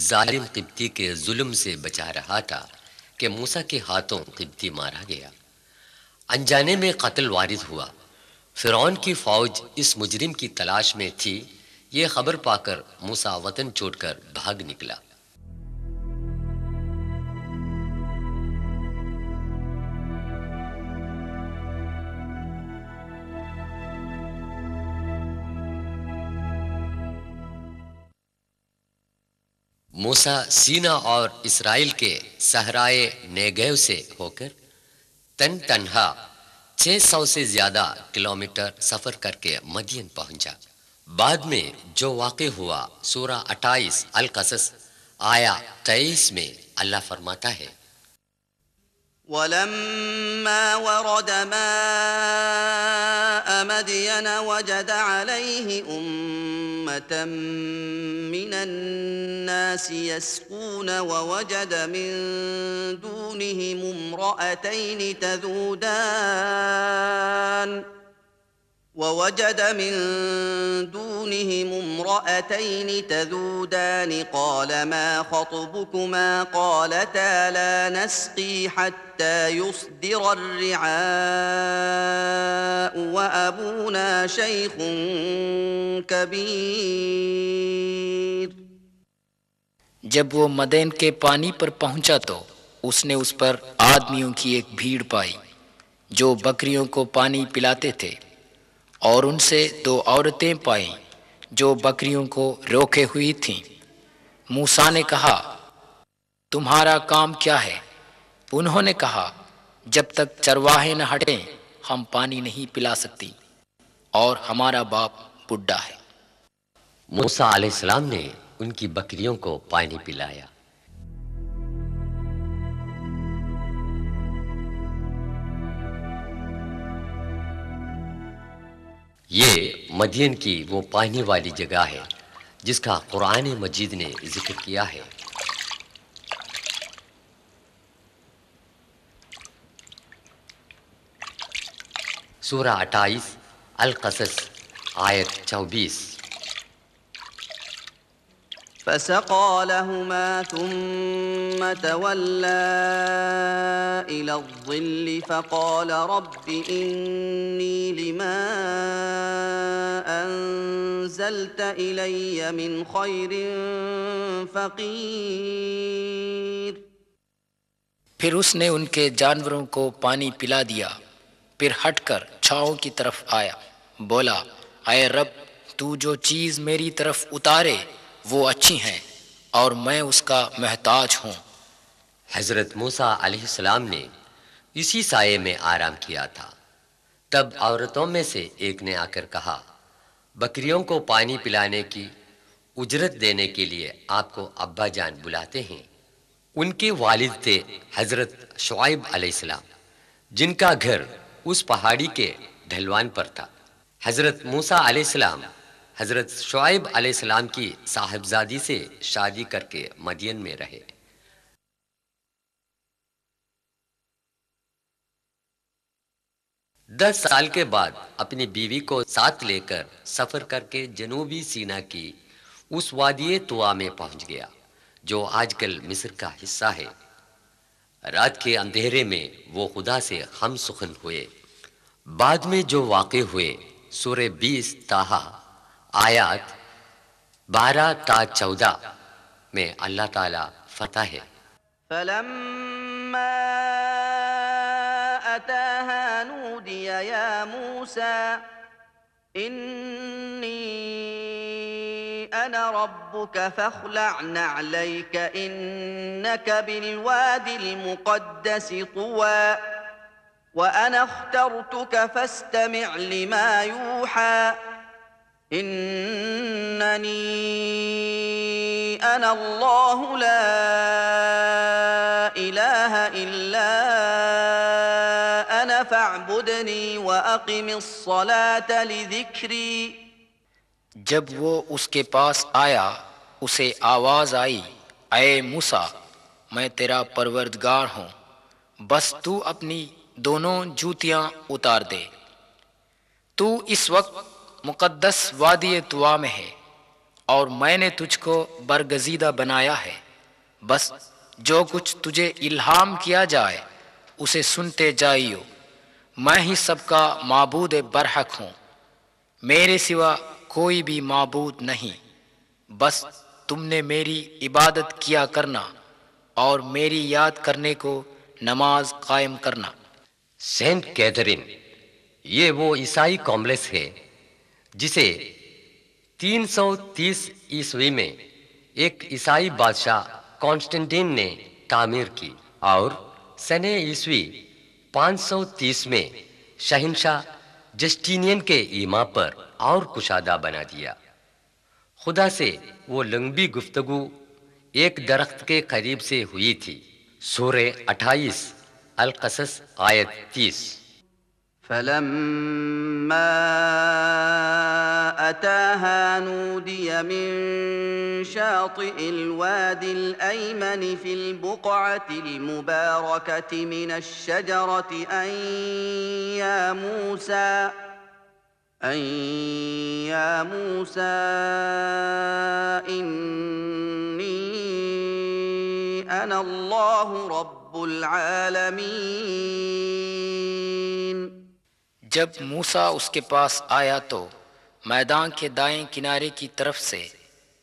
ظالم قبطی کے ظلم سے بچا رہا تھا کہ موسیٰ کے ہاتھوں قبطی مارا گیا۔ انجانے میں قتل وارد ہوا۔ فرعون کی فوج اس مجرم کی تلاش میں تھی۔ یہ خبر پا کر موسیٰ وطن چھوڑ کر بھاگ نکلا۔ موسیٰ سینا اور اسرائیل کے صحرائے نیگیو سے ہو کر تنہا 600 سے زیادہ کلومیٹر سفر کر کے مدین پہنچا۔ بعد میں جو واقع ہوا سورہ 28 القصص آیا 23 میں اللہ فرماتا ہے، ولما ورد ماء مدين وجد عليه أمة من الناس يسقون ووجد من دونهم امرأتين تذودان قال ما خطبكما قالتا لا نسقي حتى يصدر الرعاء وأبونا شيخ كبير۔ جب وہ مدین کے پانی پر پہنچا تو اس نے اس پر آدمیوں کی ایک بھیڑ پائی جو بکریوں کو پانی پلاتے تھے، اور ان سے 2 عورتیں پائیں جو بکریوں کو روکے ہوئی تھیں۔ موسیٰ نے کہا، تمہارا کام کیا ہے؟ انہوں نے کہا، جب تک چرواہے نہ ہٹیں ہم پانی نہیں پلا سکتی، اور ہمارا باپ بڈھا ہے۔ موسیٰ علیہ السلام نے ان کی بکریوں کو پانی پلایا۔ یہ مدین کی وہ پانی والی جگہ ہے جس کا قرآن مجید نے ذکر کیا ہے۔ سورہ 28 القصص آیت 24۔ فسقى لهما ثم تولى إلى الظل فقال رب إني لما أنزلت أنزلت إلي من خير فقير۔ پھر اس نے ان کے جانوروں کو پانی پلا دیا، پھر ہٹ کر چھاؤں کی طرف آیا، بولا اے رب تو جو چیز میری طرف اتارے وہ اچھی ہیں اور میں اس کا محتاج ہوں۔ حضرت موسیٰ علیہ السلام نے اسی سائے میں آرام کیا تھا۔ تب عورتوں میں سے ایک نے آ کر کہا، بکریوں کو پانی پلانے کی اجرت دینے کے لیے آپ کو ابا جان بلاتے ہیں۔ ان کے والد تھے حضرت شعیب علیہ السلام، جن کا گھر اس پہاڑی کے ڈھلوان پر تھا۔ حضرت موسیٰ علیہ السلام حضرت شعیب علیہ السلام کی صاحبزادی سے شادی کر کے مدین میں رہے۔ دس سال کے بعد اپنی بیوی کو ساتھ لے کر سفر کر کے جنوبی سینا کی اس وادی طوا میں پہنچ گیا جو آج کل مصر کا حصہ ہے۔ رات کے اندھیرے میں وہ خدا سے ہم سخن ہوئے۔ بعد میں جو واقع ہوئے سورہ 20 طٰہٰ آیات 12 تا 14 میں اللہ تعالیٰ فتح ہے۔ فلما أتاها نودي يا موسى إني أنا ربك فاخلع نعليك إنك بالواد المقدس طوى وأنا اخترتك فاستمع لما يوحى إنني أنا الله لا إله إلا أنا فاعبدني وأقم الصلاة لذكري۔ جب وہ اس کے پاس آیا اسے آواز آئی، اے موسیٰ میں تیرا پروردگار ہوں، بس تو اپنی دونوں جوتیاں اتار دے، تو اس وقت مقدس وادی طوا میں ہے اور میں نے تجھ کو برگزیدہ بنایا ہے، بس جو کچھ تجھے الہام کیا جائے اسے سنتے جائیو، میں ہی سب کا معبود برحق ہوں، میرے سوا کوئی بھی معبود نہیں، بس تم نے میری عبادت کیا کرنا اور میری یاد کرنے کو نماز قائم کرنا۔ سینٹ کیتھرین یہ وہ عیسائی کمپلیکس ہے جسے 330 عیسوی میں ایک عیسائی بادشاہ کانسٹنٹین نے تعمیر کی اور سنہ عیسوی 530 میں شہنشاہ جسٹینین کے ایما پر اور کشادہ بنا دیا۔ خدا سے وہ لمبی گفتگو ایک درخت کے قریب سے ہوئی تھی۔ سورہ 28 القصص آیت 30۔ فلما أتاها نودي من شاطئ الوادي الأيمن في البقعة المباركة من الشجرة أن يا موسى إني أنا الله رب العالمين۔ جب موسیٰ اس کے پاس آیا تو میدان کے دائیں کنارے کی طرف سے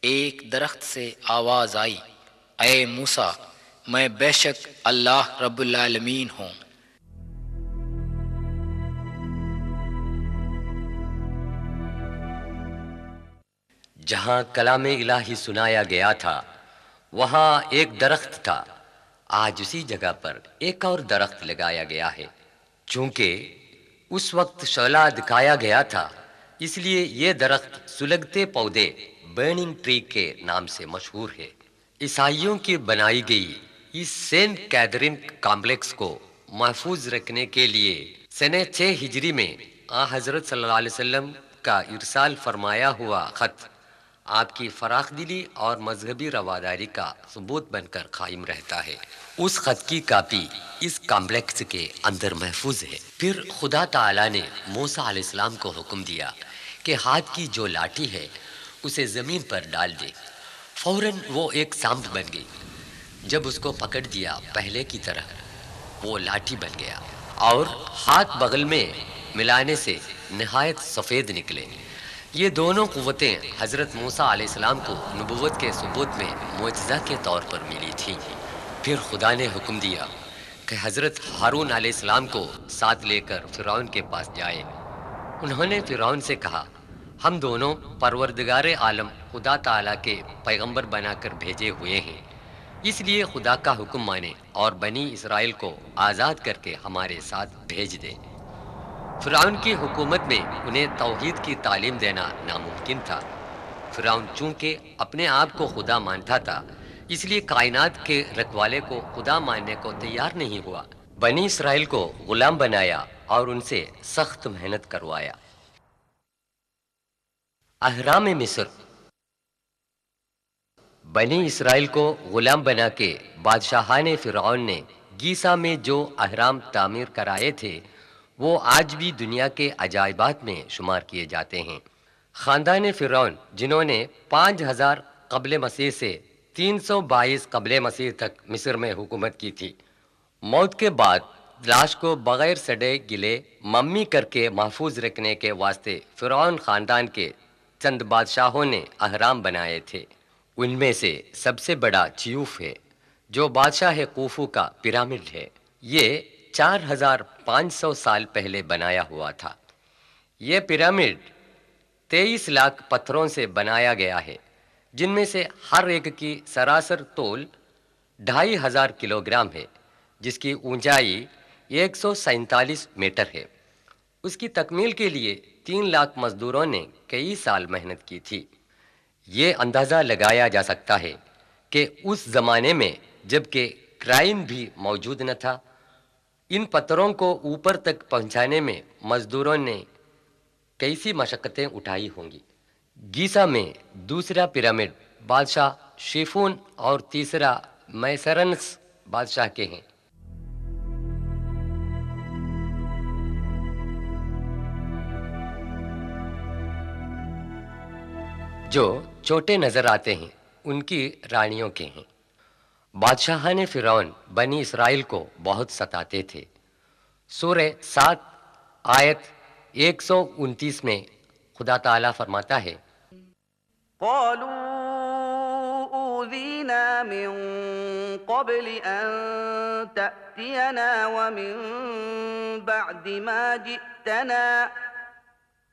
ایک درخت سے آواز آئی، اے موسیٰ میں بے شک اللہ رب العالمین ہوں۔ جہاں کلام الہی سنایا گیا تھا وہاں ایک درخت تھا، آج اسی جگہ پر ایک اور درخت لگایا گیا ہے۔ چونکہ اس وقت شعلہ دکھایا گیا تھا اس لیے یہ درخت سلگتے پودے برننگ ٹری کے نام سے مشہور ہے۔ عیسائیوں کی بنائی گئی اس سینٹ کیتھرین کمپلیکس کو محفوظ رکھنے کے لیے سنہ 6 ہجری میں حضرت صلی اللہ علیہ وسلم کا ارسال فرمایا ہوا خط آپ کی فراخ دلی اور مذہبی رواداری کا ثبوت بن کر قائم رہتا ہے۔ اس خط کی کاپی اس کمپلیکس کے اندر محفوظ ہے۔ پھر خدا تعالیٰ نے موسیٰ علیہ السلام کو حکم دیا کہ ہاتھ کی جو لاٹھی ہے اسے زمین پر ڈال دے۔ فوراً وہ ایک سانپ بن گئی۔ جب اس کو پکڑ دیا پہلے کی طرح وہ لاٹھی بن گیا اور ہاتھ بغل میں ملانے سے نہایت سفید نکلے۔ یہ دونوں قوتیں حضرت موسیٰ علیہ السلام کو نبوت کے ثبوت میں معجزہ کے طور پر ملی تھیں۔ پھر خدا نے حکم دیا کہ حضرت ہارون علیہ السلام کو ساتھ لے کر فرعون کے پاس جائے۔ انہوں نے فرعون سے کہا، ہم دونوں پروردگار عالم خدا تعالیٰ کے پیغمبر بنا کر بھیجے ہوئے ہیں، اس لیے خدا کا حکم مانے اور بنی اسرائیل کو آزاد کر کے ہمارے ساتھ بھیج دے۔ فرعون کی حکومت میں انہیں توحید کی تعلیم دینا ناممکن تھا۔ فرعون چونکہ اپنے آپ کو خدا مانتا تھا، اس لیے کائنات کے رکھوالے کو خدا ماننے کو تیار نہیں ہوا۔ بنی اسرائیل کو غلام بنایا اور ان سے سخت محنت کروایا۔ اہرام مصر۔ بنی اسرائیل کو غلام بنا کے بادشاہان فرعون نے گیزا میں جو اہرام تعمیر کرائے تھے وہ آج بھی دنیا کے عجائبات میں شمار کیے جاتے ہیں۔ خاندان فرعون جنہوں نے 5000 قبل مسیح سے 322 قبل مسیح تک مصر میں حکومت کی تھی، موت کے بعد لاش کو بغیر سڑے گلے ممی کر کے محفوظ رکھنے کے واسطے فرعون خاندان کے چند بادشاہوں نے اہرام بنائے تھے۔ ان میں سے سب سے بڑا چیوف ہے جو بادشاہ خوفو کا پیرامڈ ہے۔ یہ 4500 سال پہلے بنایا ہوا تھا۔ یہ پیرامڈ 23 لاکھ پتھروں سے بنایا گیا ہے، جن میں سے ہر ایک کی سراسر طول 2500 کلو گرام ہے، جس کی اونچائی 147 میٹر ہے۔ اس کی تکمیل کے لیے 3 لاکھ مزدوروں نے کئی سال محنت کی تھی۔ یہ اندازہ لگایا جا سکتا ہے کہ اس زمانے میں جب کہ کرائن بھی موجود نہ تھا، ان پتھروں کو اوپر تک پہنچانے میں مزدوروں نے کیسی مشقتیں اٹھائی ہوں گی۔ گیزا میں دوسرا پیرامڈ بادشاہ شیفون اور تیسرا میسرنس بادشاہ کے ہیں۔ جو چھوٹے نظر آتے ہیں ان کی رانیوں کے ہیں۔ بادشاہان فرعون بنی اسرائیل کو بہت ستاتے تھے۔ سورہ 7 آیت 129 میں خدا تعالیٰ فرماتا ہے، قالوا أوذينا من قبل أن تأتينا ومن بعد ما جئتنا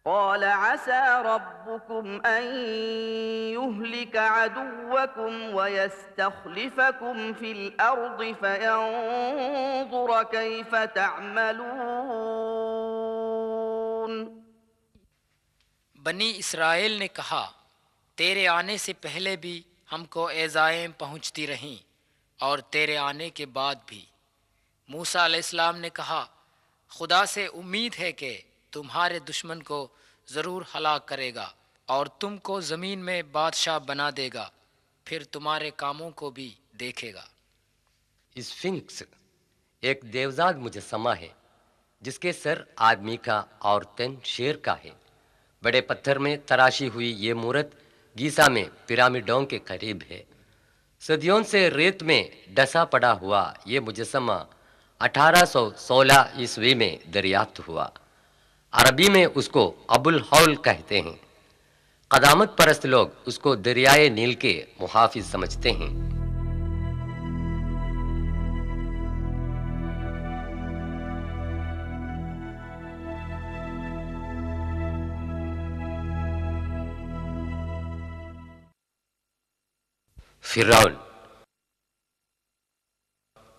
قال عسى ربكم أن يهلك عدوكم ويستخلفكم في الأرض فينظر كيف تعملون۔ بنی اسرائیل نے کہا، تیرے آنے سے پہلے بھی ہم کو ایذائیں پہنچتی رہیں اور تیرے آنے کے بعد بھی۔ موسیٰ علیہ السلام نے کہا، خدا سے امید ہے کہ تمہارے دشمن کو ضرور ہلاک کرے گا اور تم کو زمین میں بادشاہ بنا دے گا، پھر تمہارے کاموں کو بھی دیکھے گا۔ اسفنکس ایک دیوزاد مجسمہ ہے جس کے سر آدمی کا اور تن شیر کا ہے۔ بڑے پتھر میں تراشی ہوئی یہ مورت گیزا میں پیرامڈوں کے قریب ہے۔ صدیوں سے ریت میں ڈسا پڑا ہوا یہ مجسمہ 1816 عیسوی میں دریافت ہوا۔ عربی میں اس کو ابو الحول کہتے ہیں۔ قدامت پرست لوگ اس کو دریائے نیل کے محافظ سمجھتے ہیں۔ فرعون۔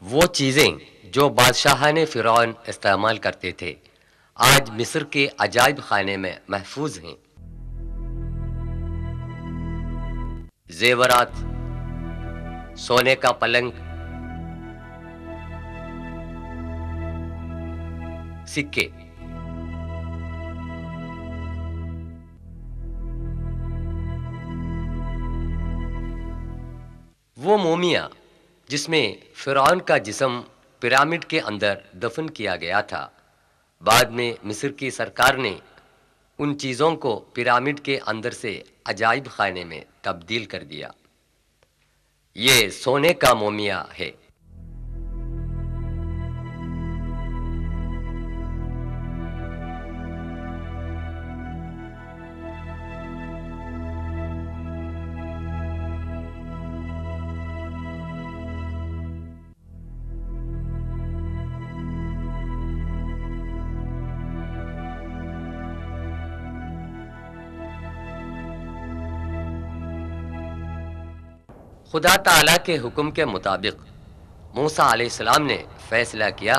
وہ چیزیں جو بادشاہان فرعون استعمال کرتے تھے آج مصر کے عجائب خانے میں محفوظ ہیں۔ زیورات، سونے کا پلنگ، سکے۔ وہ مومیا جس میں فرعون کا جسم پیرامڈ کے اندر دفن کیا گیا تھا، بعد میں مصر کی سرکار نے ان چیزوں کو پیرامڈ کے اندر سے عجائب خانے میں تبدیل کر دیا۔ یہ سونے کا مومیا ہے۔ خدا تعالیٰ کے حکم کے مطابق موسیٰ علیہ السلام نے فیصلہ کیا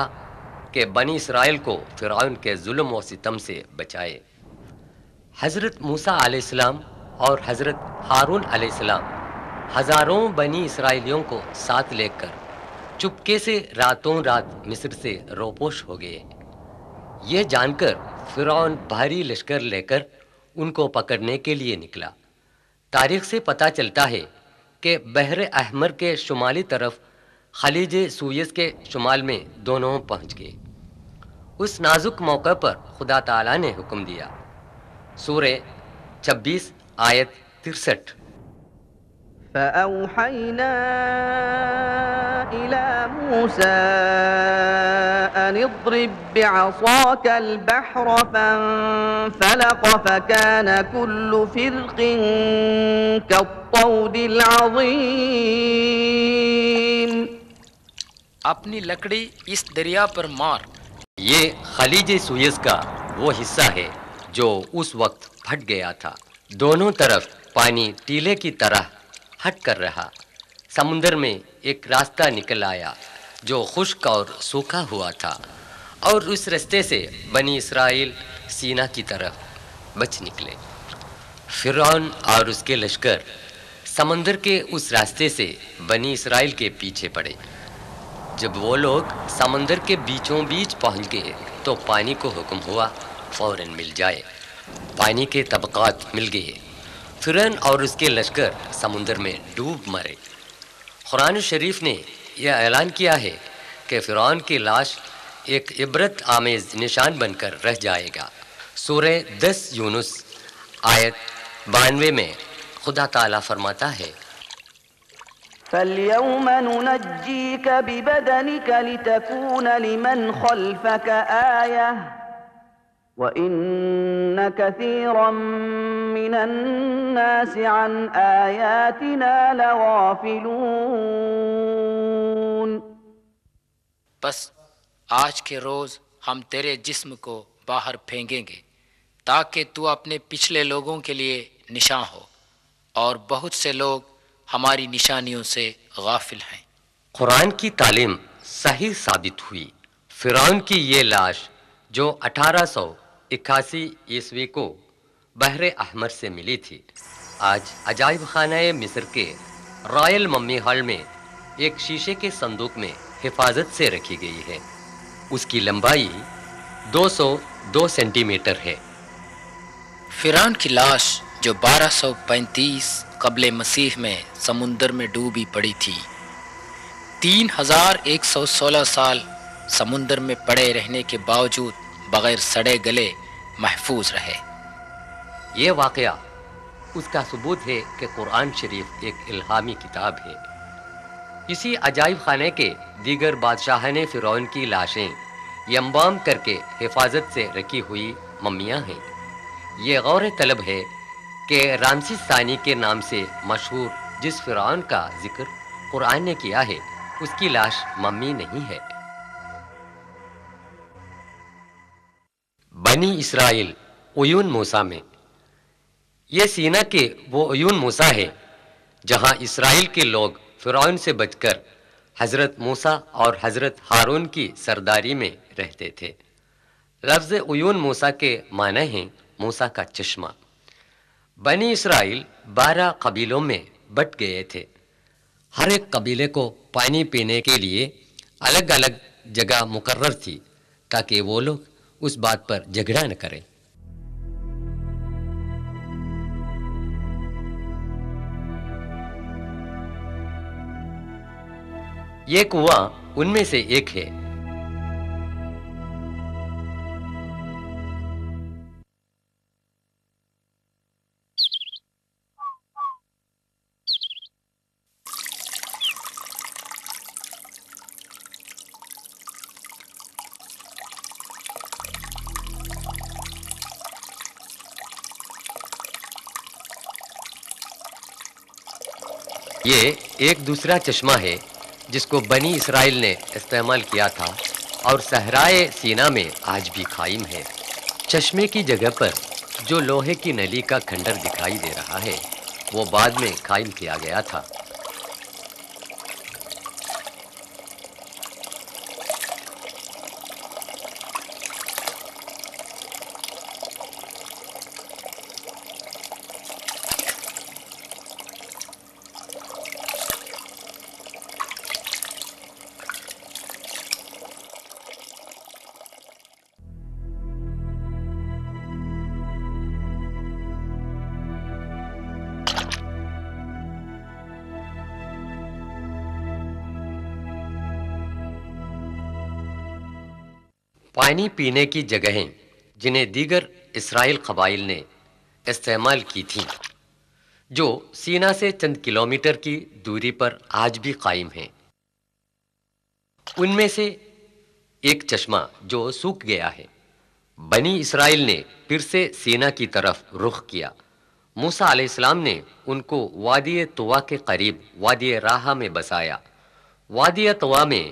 کہ بنی اسرائیل کو فرعون کے ظلم و ستم سے بچائے۔ حضرت موسیٰ علیہ السلام اور حضرت ہارون علیہ السلام ہزاروں بنی اسرائیلیوں کو ساتھ لے کر چپکے سے راتوں رات مصر سے روپوش ہو گئے۔ یہ جان کر فرعون بھاری لشکر لے کر ان کو پکڑنے کے لیے نکلا۔ تاریخ سے پتہ چلتا ہے کہ بحر احمر کے شمالی طرف خلیج سوئس کے شمال میں دونوں پہنچ گئے۔ اس نازک موقع پر خدا تعالیٰ نے حکم دیا۔ سورہ 26 آیت 63۔ فأوحينا إلى موسى أن اضرب بعصاك البحر فانفلق فكان كل فرق كالطود العظيم۔ اپنی لکڑی اس دریا پر مار۔ یہ خلیج سوئس کا وہ حصہ ہے جو اس وقت پھٹ گیا تھا۔ دونوں طرف پانی ٹیلے کی طرح ہٹ کر رہا۔ سمندر میں ایک راستہ نکل آیا جو خشک اور سوکھا ہوا تھا، اور اس راستے سے بنی اسرائیل سینا کی طرف بچ نکلے۔ فرعون اور اس کے لشکر سمندر کے اس راستے سے بنی اسرائیل کے پیچھے پڑے۔ جب وہ لوگ سمندر کے بیچوں بیچ پہنچ گئے تو پانی کو حکم ہوا فوراً مل جائے۔ پانی کے طبقات مل گئے۔ فرعون اور اس کے لشکر سمندر میں ڈوب مرے۔ قرآن شریف نے یہ اعلان کیا ہے کہ فرعون کی لاش ایک عبرت آمیز نشان بن کر رہ جائے گا۔ سورہ 10 یونس آیت 92 میں خدا تعالیٰ فرماتا ہے، فَالْيَوْمَ نُنَجِّيكَ بِبَدَنِكَ لِتَكُونَ لِمَنْ خَلْفَكَ آيَةً وَإِنَّ كَثِيرًا مِّنَ النَّاسِ عَنْ آيَاتِنَا لَغَافِلُونَ۔ بس آج کے روز ہم تیرے جسم کو باہر پھینکیں گے تاکہ تو اپنے پچھلے لوگوں کے لیے نشاں ہو، اور بہت سے لوگ ہماری نشانیوں سے غافل ہیں۔ قرآن کی تعلیم صحیح ثابت ہوئی۔ فرعون کی یہ لاش جو 1881 عیسوی کو بحر احمر سے ملی تھی، آج عجائب خانہ مصر کے رائل ممی ہال میں ایک شیشے کے صندوق میں حفاظت سے رکھی گئی ہے۔ اس کی لمبائی 202 سینٹی میٹر ہے۔ فرعون کی لاش جو 1235 قبل مسیح میں سمندر میں ڈوبی پڑی تھی، 3116 سال سمندر میں پڑے رہنے کے باوجود بغیر سڑے گلے محفوظ رہے۔ یہ واقعہ اس کا ثبوت ہے کہ قرآن شریف ایک الہامی کتاب ہے۔ اسی عجائب خانے کے دیگر بادشاہان فرعون کی لاشیں ینبام کر کے حفاظت سے رکھی ہوئی ممیاں ہیں۔ یہ غور طلب ہے کہ رامسیس ثانی کے نام سے مشہور جس فرعون کا ذکر قرآن نے کیا ہے، اس کی لاش ممی نہیں ہے۔ بنی اسرائیل عیون موسیٰ میں۔ یہ سینا کے وہ عیون موسیٰ ہے جہاں اسرائیل کے لوگ فرعون سے بچ کر حضرت موسیٰ اور حضرت ہارون کی سرداری میں رہتے تھے۔ لفظ عیون موسیٰ کے معنی ہیں موسیٰ کا چشمہ۔ بنی اسرائیل 12 قبیلوں میں بٹ گئے تھے۔ ہر ایک قبیلے کو پانی پینے کے لیے الگ الگ جگہ مقرر تھی تاکہ وہ لوگ اس بات پر جھگڑا نہ کریں۔ یہ کنواں ان میں سے ایک ہے۔ یہ ایک دوسرا چشمہ ہے جس کو بنی اسرائیل نے استعمال کیا تھا اور صحرائے سینا میں آج بھی قائم ہے۔ چشمے کی جگہ پر جو لوہے کی نلی کا کھنڈر دکھائی دے رہا ہے وہ بعد میں قائم کیا گیا تھا۔ پانی پینے کی جگہیں جنہیں دیگر اسرائیل قبائل نے استعمال کی تھیں، جو سینا سے چند کلومیٹر کی دوری پر آج بھی قائم ہیں، ان میں سے ایک چشمہ جو سوکھ گیا ہے۔ بنی اسرائیل نے پھر سے سینا کی طرف رخ کیا۔ موسیٰ علیہ السلام نے ان کو وادی طوا کے قریب وادی راہا میں بسایا۔ وادی طوا میں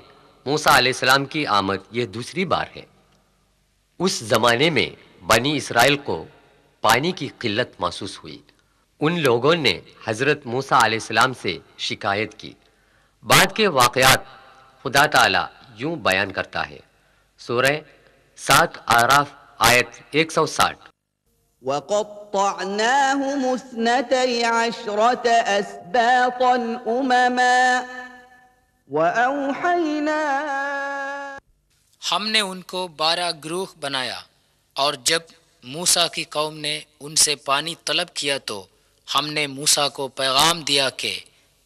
موسیٰ علیہ السلام کی آمد یہ دوسری بار ہے۔ اس زمانے میں بنی اسرائیل کو پانی کی قلت محسوس ہوئی۔ ان لوگوں نے حضرت موسیٰ علیہ السلام سے شکایت کی۔ بعد کے واقعات خدا تعالیٰ یوں بیان کرتا ہے۔ سورہ 7 اعراف آیت 160۔ وَقَطَّعْنَاهُمُ 12 أَسْبَاطًا أُمَمًا وَأَوْحَيْنَا، ہم نے ان کو 12 گروہ بنایا، اور جب موسیٰ کی قوم نے ان سے پانی طلب کیا تو ہم نے موسیٰ کو پیغام دیا کہ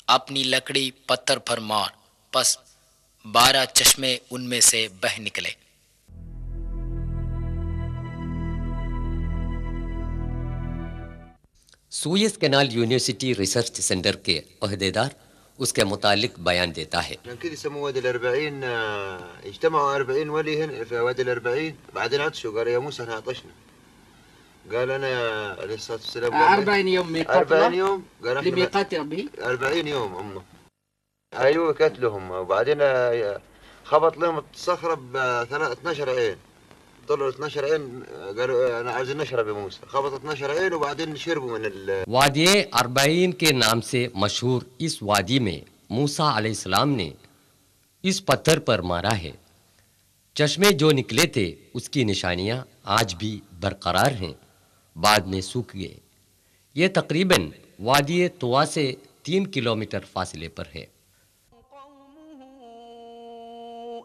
اپنی لکڑی پتھر پر مار، پس 12 چشمے ان میں سے بہہ نکلے۔ Swiss canal university research centre کے عہدیدار اس کے متعلق بیان دیتا ہے۔ كده يسموه وادي الأربعين. اجتمعوا 40 ولي هنا في وادي الأربعين، بعدين عطشوا قالوا يا موسى احنا عطشنا. قال أنا عليه الصلاة والسلام 40 يوم ميقات 40 يوم قال احنا لميقات ربه 40 يوم أمه. أيوه كتلهم، وبعدين خبط لهم الصخرة ب 12 عين، طلعوا 12 عين قالوا أنا عايزين نشرب يا موسى، خبط 12 عين وبعدين شربوا من وادی اربعین کے نام سے مشہور اس وادی میں موسیٰ علیہ السلام نے اس پتھر پر مارا ہے۔ چشمے جو نکلے تھے اس کی نشانیاں آج بھی برقرار ہیں، بعد میں سوکھ گئے۔ یہ تقریباً وادی طوا سے 3 کلومیٹر فاصلے پر ہے۔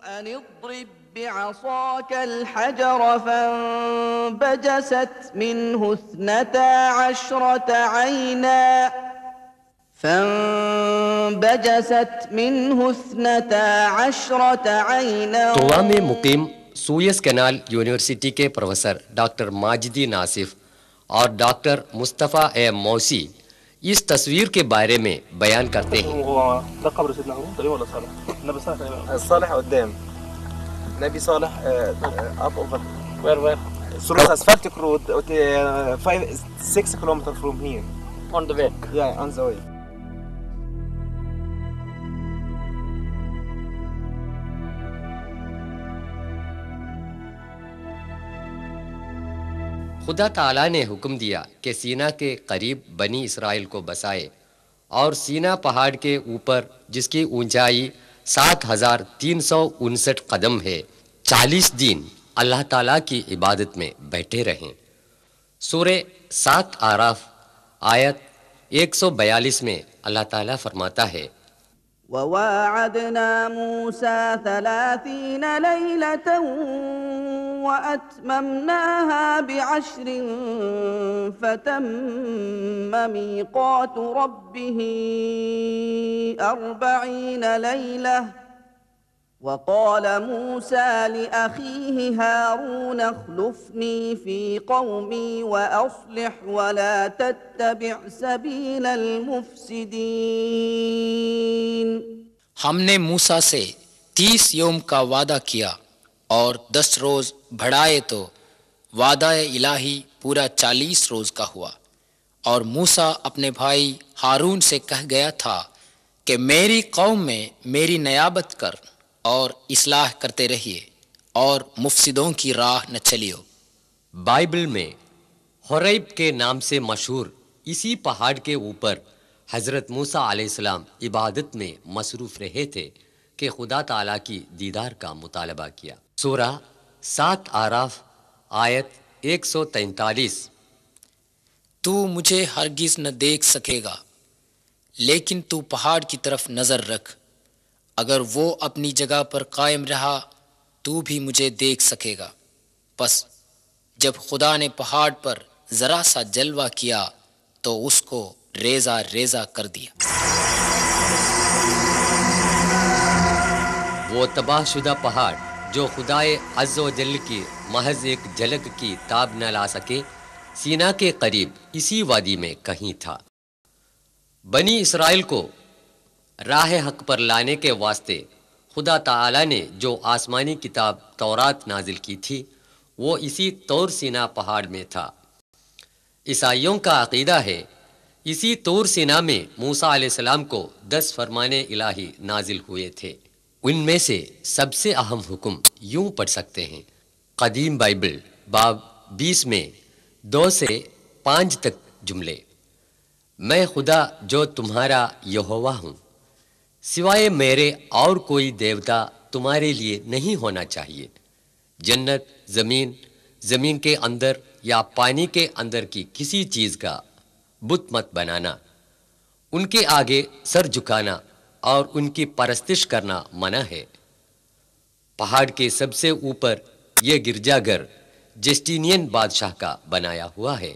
أن اضرب بعصاك الحجر فانبجست منه 12 عينا طوا میں مقیم سوئس کینال یونیورسٹی کے پروفیسر ڈاکٹر ماجدی ناصف اور ڈاکٹر مصطفیٰ موسی اس تصویر کے بارے میں بیان کرتے ہیں۔ ده قبر سيدنا هارون تقريبا ولا صالح؟ النبي صالح صالح قدام، نبي صالح up over where through asphaltic road 6 kilometers from here. on the way. Yeah, on the way. خدا تعالیٰ نے حکم دیا کہ سینا کے قریب بنی اسرائیل کو بسائے، اور سینا پہاڑ کے اوپر جس کی اونچائی 7359 قدم ہے 40 دن اللہ تعالیٰ کی عبادت میں بیٹھے رہیں۔ سورہ 7 اعراف آیت 142 میں اللہ تعالیٰ فرماتا ہے، وواعدنا موسى 30 ليلة وأتممناها ب10 فتم ميقات ربه 40 ليلة وقال موسى لأخيه هارون اخلفني في قومي وأصلح ولا تتبع سبيل المفسدين۔ ہم نے موسیٰ سے 30 یوم کا وعدہ کیا اور 10 روز بڑھائے تو وعدہ الہی پورا 40 روز کا ہوا۔ اور موسیٰ اپنے بھائی ہارون سے کہہ گیا تھا کہ میری قوم میں میری نیابت کر اور اصلاح کرتے رہیے اور مفسدوں کی راہ نہ چلیو۔ بائبل میں حریب کے نام سے مشہور اسی پہاڑ کے اوپر حضرت موسیٰ علیہ السلام عبادت میں مصروف رہے تھے کہ خدا تعالیٰ کی دیدار کا مطالبہ کیا۔ سورہ 7 اعراف آیت 143، تو مجھے ہرگز نہ دیکھ سکے گا، لیکن تو پہاڑ کی طرف نظر رکھ، اگر وہ اپنی جگہ پر قائم رہا تو بھی مجھے دیکھ سکے گا۔ پس جب خدا نے پہاڑ پر ذرا سا جلوہ کیا تو اس کو ریزہ ریزہ کر دیا۔ وہ تباہ شدہ پہاڑ جو خدائے عز و جل کی محض ایک جھلک کی تاب نہ لا سکے، سینا کے قریب اسی وادی میں کہیں تھا۔ بنی اسرائیل کو راہ حق پر لانے کے واسطے خدا تعالی نے جو آسمانی کتاب تورات نازل کی تھی وہ اسی طور سینا پہاڑ میں تھا۔ عیسائیوں کا عقیدہ ہے اسی طور سینا میں موسیٰ علیہ السلام کو 10 فرمان الہی نازل ہوئے تھے۔ ان میں سے سب سے اہم حکم یوں پڑھ سکتے ہیں۔ قدیم بائبل باب 20 میں 2 سے 5 تک جملے: میں خدا جو تمہارا یہوہ ہوں، سوائے میرے اور کوئی دیوتا تمہارے لیے نہیں ہونا چاہیے۔ جنت، زمین کے اندر یا پانی کے اندر کی کسی چیز کا بت مت بنانا، ان کے آگے سر جھکانا اور ان کی پرستش کرنا منع ہے۔ پہاڑ کے سب سے اوپر یہ گرجا گھر جسٹینین بادشاہ کا بنایا ہوا ہے۔